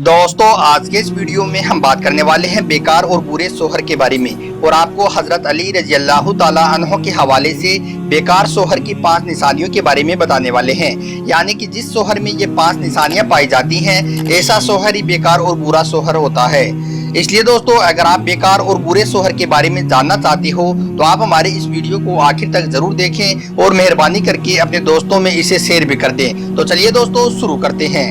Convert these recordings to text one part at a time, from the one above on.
दोस्तों आज के इस वीडियो में हम बात करने वाले हैं बेकार और बुरे शोहर के बारे में और आपको हजरत अली रजी अल्लाह ताला अन्हो के हवाले से बेकार शोहर की 5 निशानियों के बारे में बताने वाले हैं। यानी कि जिस शोहर में ये 5 निशानियां पाई जाती हैं ऐसा शोहर ही बेकार और बुरा शोहर होता है। इसलिए दोस्तों अगर आप बेकार और बुरे शोहर के बारे में जानना चाहते हो तो आप हमारे इस वीडियो को आखिर तक जरूर देखें और मेहरबानी करके अपने दोस्तों में इसे शेयर भी कर दें। तो चलिए दोस्तों शुरू करते हैं।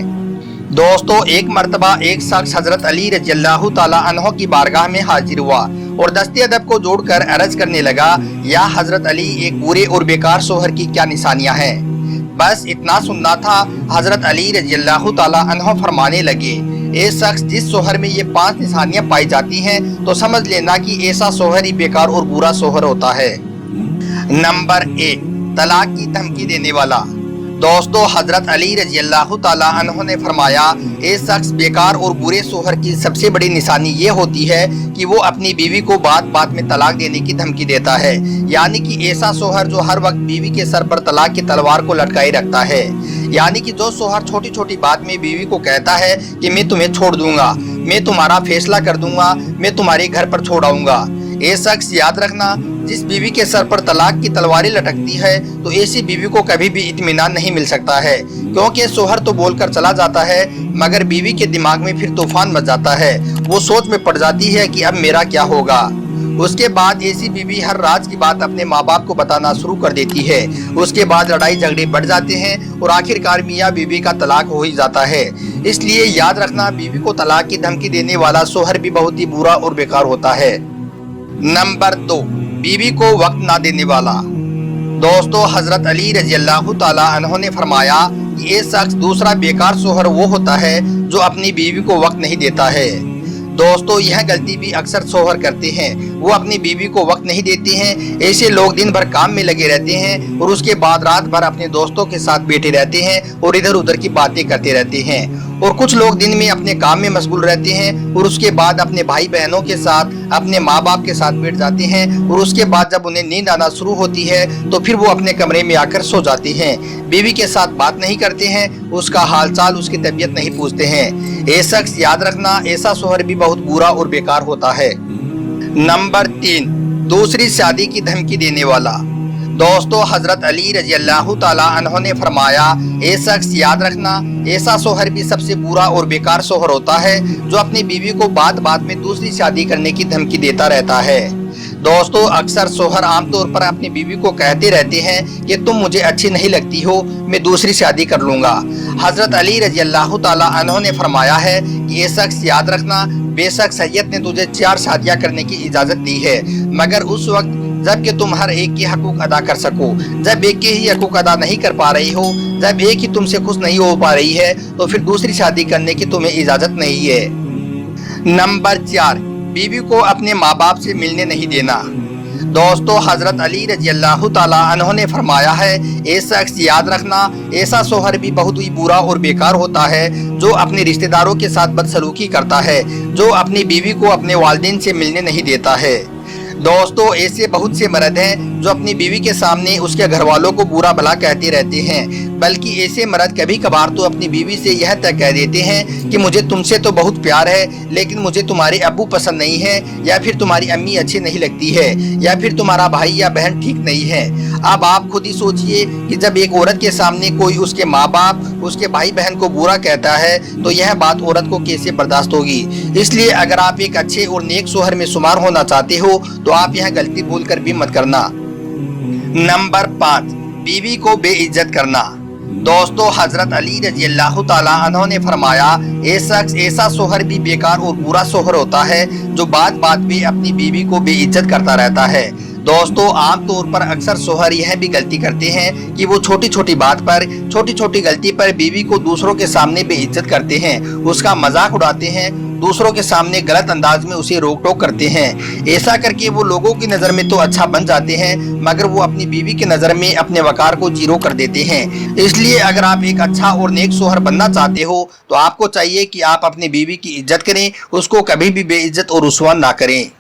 दोस्तों एक मर्तबा एक शख्स हजरत अली रजी अल्लाह ताला अन्हो की बारगाह में हाजिर हुआ और दस्ते अदब को जोड़कर अर्ज करने लगा, या हजरत अली एक बुरे और बेकार शोहर की क्या निशानियां हैं। बस इतना सुनना था। हजरत अली रजी अल्लाह ताला अन्हो फरमाने लगे, ए शख्स जिस शोहर में ये 5 निशानियां पाई जाती हैं तो समझ लेना कि ऐसा शोहर ही बेकार और बुरा शोहर होता है। नंबर 1, तलाक की धमकी देने वाला। दोस्तों हजरत अली रजी अल्लाह ताला अन्हो ने फरमाया, एक शख्स बेकार और बुरे शोहर की सबसे बड़ी निशानी ये होती है कि वो अपनी बीवी को बात बात में तलाक देने की धमकी देता है। यानी कि ऐसा शोहर जो हर वक्त बीवी के सर पर तलाक की तलवार को लटकाए रखता है। यानी कि जो शोहर छोटी छोटी बात में बीवी को कहता है कि मैं तुम्हें छोड़ दूंगा, मैं तुम्हारा फैसला कर दूंगा, मैं तुम्हारे घर पर छोड़ आऊंगा। ये शख्स याद रखना, जिस बीवी के सर पर तलाक की तलवारें लटकती है तो ऐसी बीवी को कभी भी इत्मीनान नहीं मिल सकता है, क्योंकि शोहर तो बोलकर चला जाता है मगर बीवी के दिमाग में फिर तूफान मच जाता है। वो सोच में पड़ जाती है कि अब मेरा क्या होगा। उसके बाद ऐसी बीवी हर राज की बात अपने माँ बाप को बताना शुरू कर देती है। उसके बाद लड़ाई झगड़े बढ़ जाते हैं और आखिरकार मियाँ बीवी का तलाक हो ही जाता है। इसलिए याद रखना, बीवी को तलाक की धमकी देने वाला शोहर भी बहुत ही बुरा और बेकार होता है। नंबर 2, बीवी को वक्त ना देने वाला। दोस्तों हजरत अली रजी अल्लाह ताला अन्हो ने फरमाया कि ये शख्स दूसरा बेकार शोहर वो होता है जो अपनी बीवी को वक्त नहीं देता है। दोस्तों यह गलती भी अक्सर शोहर करते हैं, वो अपनी बीवी को वक्त नहीं देते हैं। ऐसे लोग दिन भर काम में लगे रहते हैं और उसके बाद रात भर अपने दोस्तों के साथ बैठे रहते हैं और इधर उधर की बातें करते रहते हैं। और कुछ लोग दिन में अपने काम में मशगूल रहते हैं और उसके बाद अपने भाई बहनों के साथ, अपने माँ बाप के साथ बैठ जाते हैं और उसके बाद जब उन्हें नींद आना शुरू होती है तो फिर वो अपने कमरे में आकर सो जाते हैं। बीवी के साथ बात नहीं करते हैं, उसका हालचाल, उसकी तबीयत नहीं पूछते हैं। ये शख्स याद रखना, ऐसा शोहर भी बहुत बुरा और बेकार होता है। नंबर 3, दूसरी शादी की धमकी देने वाला। दोस्तों हजरत अली रजी अल्लाह ताला अन्हो ने फरमाया, ए शख्स याद रखना, ऐसा शोहर भी सबसे बुरा और बेकार शोहर होता है जो अपनी बीवी को बात बात में दूसरी शादी करने की धमकी देता रहता है। दोस्तों अक्सर शोहर आमतौर पर अपनी बीवी को कहते रहते हैं कि तुम मुझे अच्छी नहीं लगती हो, मैं दूसरी शादी कर लूंगा। हजरत अली रजी अल्लाह ताला अन्हो ने फरमाया है कि ये शख्स याद रखना, बेशक शरीयत ने तुझे 4 शादियां करने की इजाजत दी है, मगर उस वक्त जबकि तुम हर एक के हकूक अदा कर सको। जब एक के ही हकूक अदा नहीं कर पा रही हो, जब एक ही तुमसे खुश नहीं हो पा रही है तो फिर दूसरी शादी करने की तुम्हें इजाजत नहीं है। नंबर 4, बीवी को अपने माँ बाप से मिलने नहीं देना। दोस्तों हजरत अली रजी अल्लाह ताला अन्हो ने फरमाया है, ए शख्स याद रखना, ऐसा शोहर भी बहुत ही बुरा और बेकार होता है जो अपने रिश्तेदारों के साथ बदसलूकी करता है, जो अपनी बीवी को अपने वालिदैन से मिलने नहीं देता है। दोस्तों ऐसे बहुत से मर्द हैं जो अपनी बीवी के सामने उसके घर वालों को बुरा भला कहते रहते हैं, बल्कि ऐसे मर्द कभी कभार तो अपनी बीवी से यह तक कह देते हैं कि मुझे तुमसे तो बहुत प्यार है लेकिन मुझे तुम्हारे अब्बू पसंद नहीं है, या फिर तुम्हारी अम्मी अच्छी नहीं लगती है, या फिर तुम्हारा भाई या बहन ठीक नहीं है। अब आप खुद ही सोचिए कि जब एक औरत के सामने कोई उसके माँ बाप, उसके भाई बहन को बुरा कहता है तो यह बात औरत को कैसे बर्दाश्त होगी। इसलिए अगर आप एक अच्छे और नेक शोहर में शुमार होना चाहते हो तो आप यह गलती भूल कर भी मत करना। नंबर 5, बीवी को बेइज्जत करना। दोस्तों हजरत अली रजी अल्लाह ताला अन्हो ने फरमाया, ए शख्स ऐसा शोहर भी बेकार और बुरा शोहर होता है जो बात बात में अपनी बीवी को बेइज्जत करता रहता है। दोस्तों आमतौर पर अक्सर शोहर यह भी गलती करते हैं कि वो छोटी छोटी बात पर, छोटी छोटी गलती पर बीवी को दूसरों के सामने बेइज्जत करते हैं, उसका मजाक उड़ाते हैं, दूसरों के सामने गलत अंदाज में उसे रोक टोक करते हैं। ऐसा करके वो लोगों की नज़र में तो अच्छा बन जाते हैं मगर वो अपनी बीवी की नज़र में अपने वकार को जीरो कर देते हैं। इसलिए अगर आप एक अच्छा और नेक शोहर बनना चाहते हो तो आपको चाहिए कि आप अपनी बीवी की इज्जत करें, उसको कभी भी बेइज्जत और रुसवा ना करें।